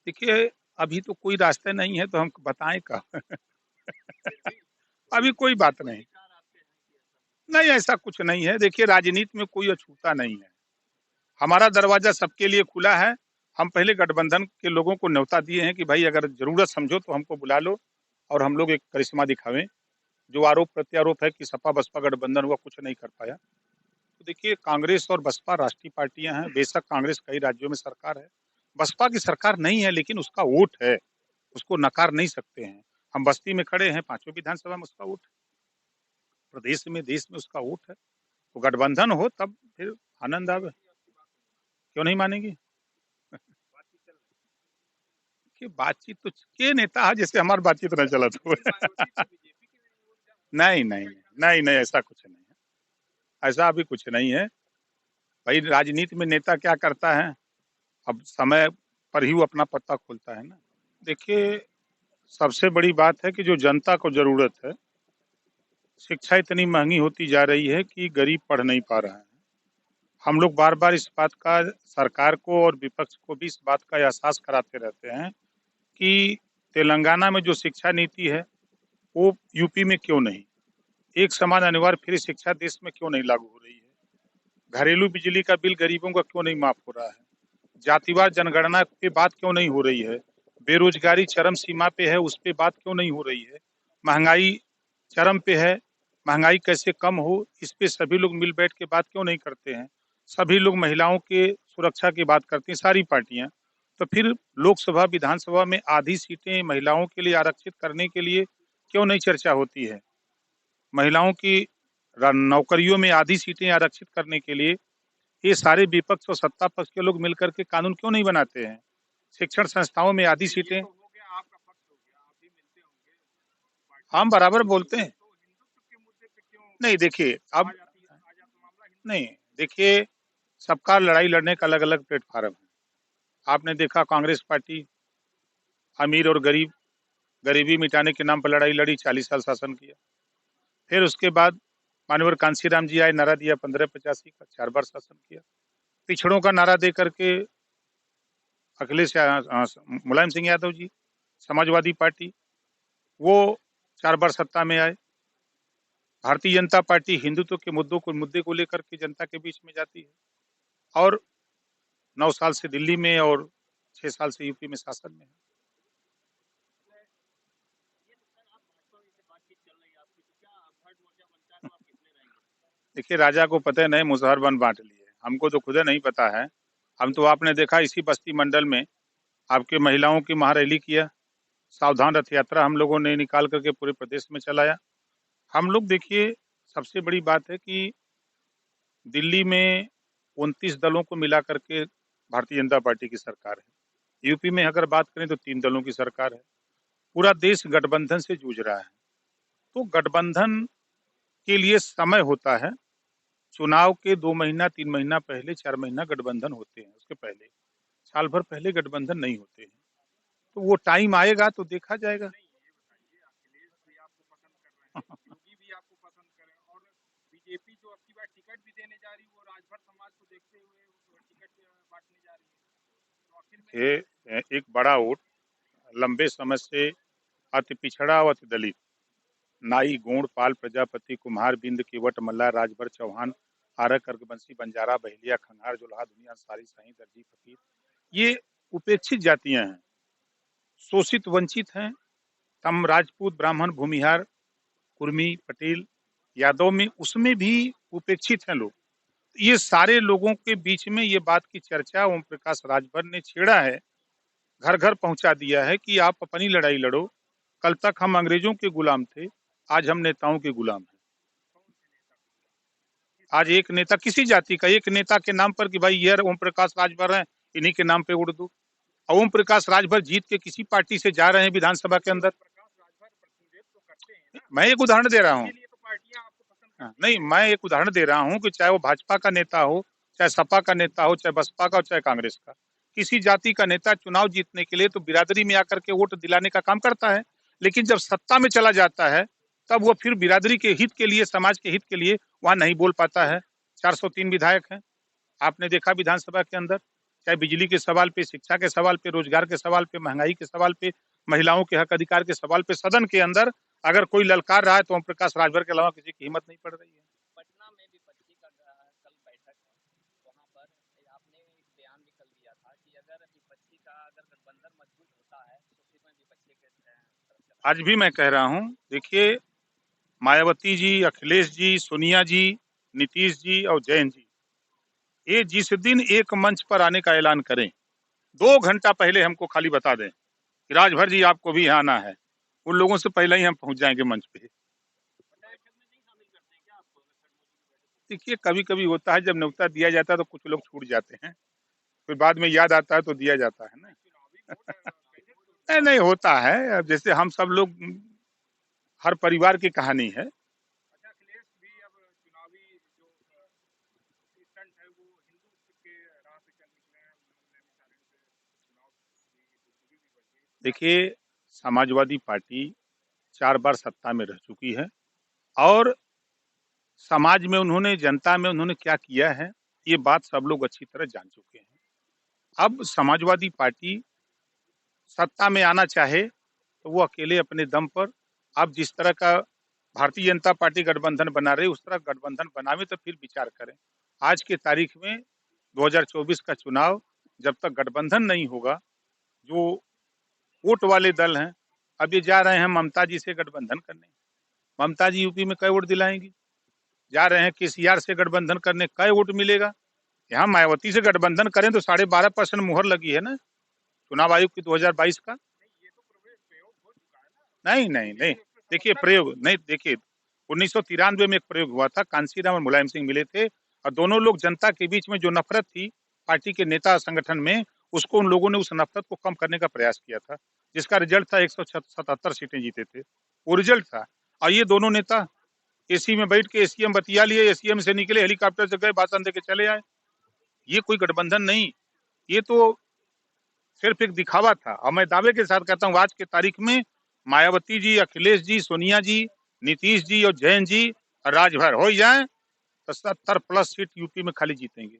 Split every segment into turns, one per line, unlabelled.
देखिए, अभी तो कोई रास्ता नहीं है तो हम बताएँ क्या? अभी कोई बात नहीं। नहीं, ऐसा कुछ नहीं है। देखिए, राजनीति में कोई अछूता नहीं है। हमारा दरवाज़ा सबके लिए खुला है। हम पहले गठबंधन के लोगों को न्योता दिए हैं कि भाई अगर ज़रूरत समझो तो हमको बुला लो और हम लोग एक करिश्मा दिखावें। जो आरोप-प्रत्यारोप है कि सपा-बसपा गठबंधन हुआ, कुछ नहीं कर पाया। तो देखिए, कांग्रेस और बसपा राष्ट्रीय पार्टियाँ हैं। बेशक कांग्रेस कई राज्यों में सरकार है। बसपा की सरकार नहीं है लेकिन उसका वोट है। उसको नकार नहीं सकते हैं। हम बस्ती में खड़े हैं, पाँचों विधानसभा में उसका वोट है। प्रदेश में, देश में उसका वोट है। तो गठबंधन हो तब फिर आनंद आवे। क्यों नहीं मानेगी? कि बातचीत तो के नेता है जैसे हमारी बातचीत नहीं चलत हो। नहीं, नहीं, नहीं, नहीं ऐसा कुछ नहीं है। ऐसा अभी कुछ नहीं है। भाई राजनीति में नेता क्या करता है? अब समय पर ही वो अपना पत्ता खोलता है ना। देखिए, सबसे बड़ी बात है कि जो जनता को ज़रूरत है, शिक्षा इतनी महँगी होती जा रही है कि गरीब पढ़ नहीं पा रहा है। हम लोग बार-बार इस बात का सरकार को और विपक्ष को भी इस बात का एहसास कराते रहते हैं कि तेलंगाना में जो शिक्षा नीति है, वो यूपी में क्यों नहीं? एक समान अनिवार्य फ्री शिक्षा देश में क्यों नहीं लागू हो रही है? घरेलू बिजली का बिल गरीबों का क्यों नहीं माफ़ हो रहा है? जातिवार जनगणना पे बात क्यों नहीं हो रही है? बेरोजगारी चरम सीमा पे है, उस पे बात क्यों नहीं हो रही है? महँगाई चरम पे है, महँगाई कैसे कम हो, इस पे सभी लोग मिल बैठ के बात क्यों नहीं करते हैं? सभी लोग महिलाओं के सुरक्षा की बात करती हैं, सारी पार्टियाँ। तो फिर लोकसभा, विधानसभा में आधी सीटें महिलाओं के लिए आरक्षित करने के लिए क्यों नहीं चर्चा होती है? महिलाओं की नौकरियों में आधी सीटें आरक्षित करने के लिए ये सारे विपक्ष और सत्ता पक्ष के लोग मिलकर के कानून क्यों नहीं बनाते हैं? शिक्षण संस्थाओं में आधी सीटें हम बराबर बोलते हैं। नहीं देखिए, अब नहीं, देखिए सबका लड़ाई लड़ने का अलग-अलग प्लेटफ़ॉर्म है। आपने देखा कांग्रेस पार्टी अमीर और गरीब, गरीबी मिटाने के नाम पर लड़ाई लड़ी, 40 साल शासन किया। फिर उसके बाद माननीय कांशीराम जी आए, नारा दिया 1585 का, 4 बार शासन किया। पिछड़ों का नारा दे करके अखिलेश मुलायम सिंह यादव जी, समाजवादी पार्टी, वो 4 बार सत्ता में आए। भारतीय जनता पार्टी हिंदुत्व के मुद्दे को लेकर के जनता के बीच में जाती है और 9 साल से दिल्ली में और 6 साल से यूपी में शासन में है। देखिए, राजा को पता नहीं मुसहर वन बाँट लिए। हमको तो खुदे नहीं पता है। हम तो आपने देखा इसी बस्ती मंडल में आपके महिलाओं की महारैली किया। सावधान रथ यात्रा हम लोगों ने निकाल करके पूरे प्रदेश में चलाया। हम लोग देखिए, सबसे बड़ी बात है कि दिल्ली में 29 दलों को मिला करके भारतीय जनता पार्टी की सरकार है। यूपी में अगर बात करें तो 3 दलों की सरकार है। पूरा देश गठबंधन से जूझ रहा है। तो गठबंधन के लिए समय होता है। चुनाव के 2 महीना, 3 महीना पहले, 4 महीना गठबंधन होते हैं, उसके पहले। साल भर पहले गठबंधन नहीं होते हैं। तो वो टाइम आएगा तो देखा जाएगा। ये एक बड़ा वोट लंबे समय से अति पिछड़ा और अति दलित नाई गोंड पाल प्रजापति कुम्हार बिंद केवट मल्ला राजभर चौहान आरक अर्गवंशी बंजारा बहेलिया खंगार जोल्हा दुनिया अंसारी साई दर्जी फकीर ये उपेक्षित जातियां हैं, शोषित वंचित हैं। हम राजपूत ब्राह्मण भूमिहार कुर्मी पटेल यादव में उसमें भी उपेक्षित हैं लोग। ये सारे लोगों के बीच में ये बात की चर्चा ओम प्रकाश राजभर ने छेड़ा है, घर घर पहुंचा दिया है कि आप अपनी लड़ाई लड़ो। कल तक हम अंग्रेजों के गुलाम थे, आज हम नेताओं के गुलाम हैं। आज एक नेता किसी जाति का एक नेता के नाम पर कि भाई ये ओम प्रकाश राजभर हैं, इन्हीं के नाम पे उड़ दो। ओम प्रकाश राजभर जीत के किसी पार्टी से जा रहे हैं विधानसभा के अंदर। मैं एक उदाहरण दे रहा हूँ। नहीं, मैं एक उदाहरण दे रहा हूँ कि चाहे वो भाजपा का नेता हो, चाहे सपा का नेता हो, चाहे बसपा का हो, चाहे कांग्रेस का, किसी जाति का नेता चुनाव जीतने के लिए तो बिरादरी में आकर के वोट दिलाने का काम करता है, लेकिन जब सत्ता में चला जाता है तब वो फिर बिरादरी के हित के लिए, समाज के हित के लिए वहां नहीं बोल पाता है। 403 विधायक हैं, आपने देखा विधानसभा के अंदर। चाहे बिजली के सवाल पे, शिक्षा के सवाल पे, रोजगार के सवाल पे, महंगाई के सवाल पे, महिलाओं के हक अधिकार के सवाल पे सदन के अंदर अगर कोई ललकार रहा है तो ओम प्रकाश राजभर के अलावा किसी की हिम्मत नहीं पड़ रही है।
पटना में विपक्षी का कल बैठक है, वहाँ पर आपने एक बयान भी कल दिया था कि अगर विपक्षी का अगर गठबंधन मजबूत होता है तो फिर मैं विपक्षी के तरफ।
आज भी मैं कह रहा हूँ, देखिए मायावती जी, अखिलेश जी, सोनिया जी, नीतीश जी और जैन जी, ये जिस दिन एक मंच पर आने का ऐलान करें, 2 घंटा पहले हमको खाली बता दें कि राजभर जी आपको भी यहाँ आना है, उन लोगों से पहले ही हम पहुंच जाएंगे मंच पे। देखिए कभी कभी होता है, जब न्योता दिया जाता है तो कुछ लोग छूट जाते हैं, फिर बाद में याद आता है तो दिया जाता है ना। नहीं नहीं होता है, अब जैसे हम सब लोग, हर परिवार की कहानी है। देखिए समाजवादी पार्टी 4 बार सत्ता में रह चुकी है और समाज में उन्होंने, जनता में उन्होंने क्या किया है, ये बात सब लोग अच्छी तरह जान चुके हैं। अब समाजवादी पार्टी सत्ता में आना चाहे तो वो अकेले अपने दम पर, अब जिस तरह का भारतीय जनता पार्टी गठबंधन बना रही उस तरह गठबंधन बनावे तो फिर विचार करें। आज के तारीख में 2024 का चुनाव जब तक गठबंधन नहीं होगा, जो वोट वाले दल हैं, अब ये जा रहे हैं ममता जी से गठबंधन करने, ममता जी यूपी में कई वोट दिलाएंगी, जा रहे हैं केसीआर से गठबंधन करने, कई वोट मिलेगा। यहाँ मायावती से गठबंधन करें तो 12.5% मुहर लगी है ना चुनाव आयोग की 2022 का। नहीं नहीं नहीं, देखिए प्रयोग नहीं, देखिए 1993 में एक प्रयोग हुआ था, कांशीराम और मुलायम सिंह मिले थे और दोनों लोग, जनता के बीच में जो नफरत थी पार्टी के नेता संगठन में, उसको उन लोगों ने, उस नफरत को कम करने का प्रयास किया था, जिसका रिजल्ट था 177 सीटें जीते थे, वो रिजल्ट था। और ये दोनों नेता एसी में बैठ के एसीएम बतिया लिए, एसीएम से निकले, हेलीकॉप्टर से गए, भाषण देके चले आए। ये कोई गठबंधन नहीं, ये तो सिर्फ एक दिखावा था। और मैं दावे के साथ कहता हूँ आज के तारीख में मायावती जी, अखिलेश जी, सोनिया जी, नीतीश जी और जैन जी राजभर हो जाए तो 70+ सीट यूपी में खाली जीतेंगे।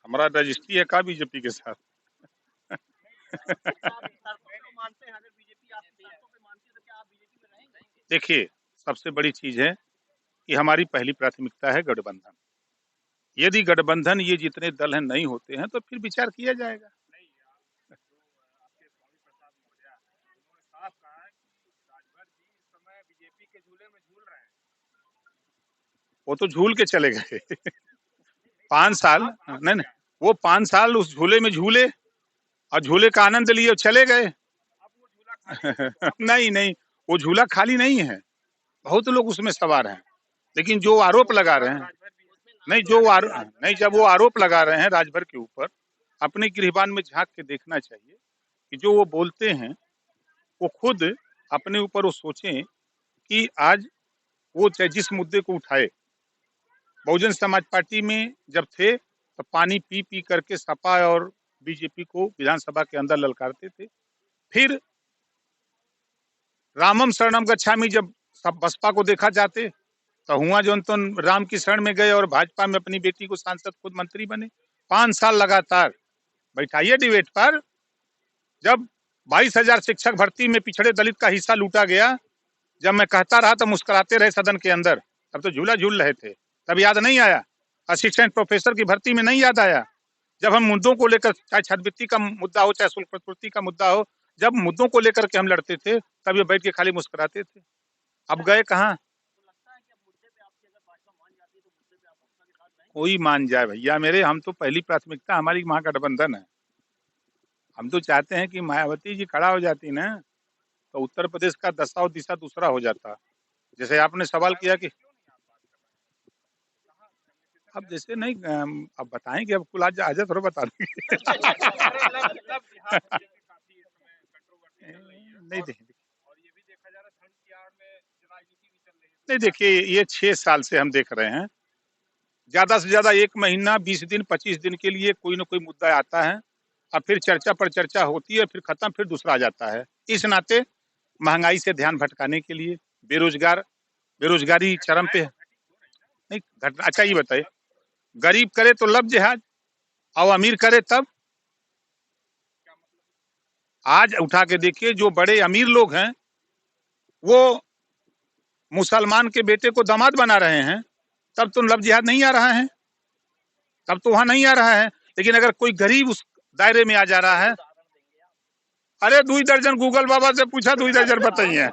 हमारा रजिस्ट्री है का बीजेपी के साथ। देखिए सबसे बड़ी चीज है कि हमारी पहली प्राथमिकता है गठबंधन। यदि गठबंधन ये जितने दल हैं नहीं होते हैं तो फिर विचार किया जाएगा। वो तो झूल के चले गए 5 साल, नहीं नहीं, वो 5 साल उस झूले में झूले और झूले का आनंद लिए और चले गए। नहीं नहीं, वो झूला खाली नहीं है, बहुत लोग उसमें सवार हैं, लेकिन जो आरोप लगा रहे हैं, नहीं जो नहीं, जब वो आरोप लगा रहे हैं राजभर के ऊपर, अपने गिरबान में झांक के देखना चाहिए कि जो वो बोलते हैं वो खुद अपने ऊपर वो सोचें कि आज वो चाहे जिस मुद्दे को उठाए, बहुजन समाज पार्टी में जब थे तो पानी पी पी करके सपा और बीजेपी को विधानसभा के अंदर ललकारते थे। फिर रामम शरणम गच्छामि जब सब बसपा को देखा जाते तो हुआ जो तो राम की शरण में गए और भाजपा में अपनी बेटी को सांसद खुद मंत्री बने। 5 साल लगातार बैठाइए डिबेट पर। जब 22,000 शिक्षक भर्ती में पिछड़े दलित का हिस्सा लूटा गया, जब मैं कहता रहा तो मुस्कुराते रहे सदन के अंदर, तब तो झूला झूल रहे थे, तब याद नहीं आया। असिस्टेंट प्रोफेसर की भर्ती में नहीं याद आया। जब हम मुद्दों को लेकर, चाहे छात्रवृत्ति का मुद्दा हो, चाहे शुल्क प्रतिपूर्ति का मुद्दा हो, जब मुद्दों को लेकर के हम लड़ते थे तब ये बैठ के खाली मुस्कुराते थे। अब गए कहाँ? कोई मान जाए भैया मेरे, हम तो पहली प्राथमिकता हमारी महागठबंधन है। हम तो चाहते हैं कि मायावती जी खड़ा हो जाती ना तो उत्तर प्रदेश का दशा और दिशा दूसरा हो जाता। जैसे आपने सवाल किया कि अब जैसे नहीं, अब बताएंगे, अब कुल आज आज थोड़ा बता देंगे नहीं नहीं, देखिए ये 6 साल से हम देख रहे हैं, ज्यादा से ज्यादा 1 महीना, 20 दिन, 25 दिन के लिए कोई ना कोई मुद्दा आता है और फिर चर्चा पर चर्चा होती है, फिर खत्म, फिर दूसरा आ जाता है। इस नाते महंगाई से ध्यान भटकाने के लिए, बेरोजगारी चरम पे है। नहीं घटना। अच्छा ये बताइए, गरीब करे तो लव जिहाद और अमीर करे तब? आज उठा के देखिए, जो बड़े अमीर लोग हैं वो मुसलमान के बेटे को दामाद बना रहे हैं, तब तो लव जिहाद नहीं आ रहा है, तब तो वहां नहीं आ रहा है। लेकिन अगर कोई गरीब उस दायरे में आ जा रहा है,
उदाहरण देंगे आप?
अरे 2 दर्जन गूगल बाबा से पूछा, 2 दर्जन बताइए।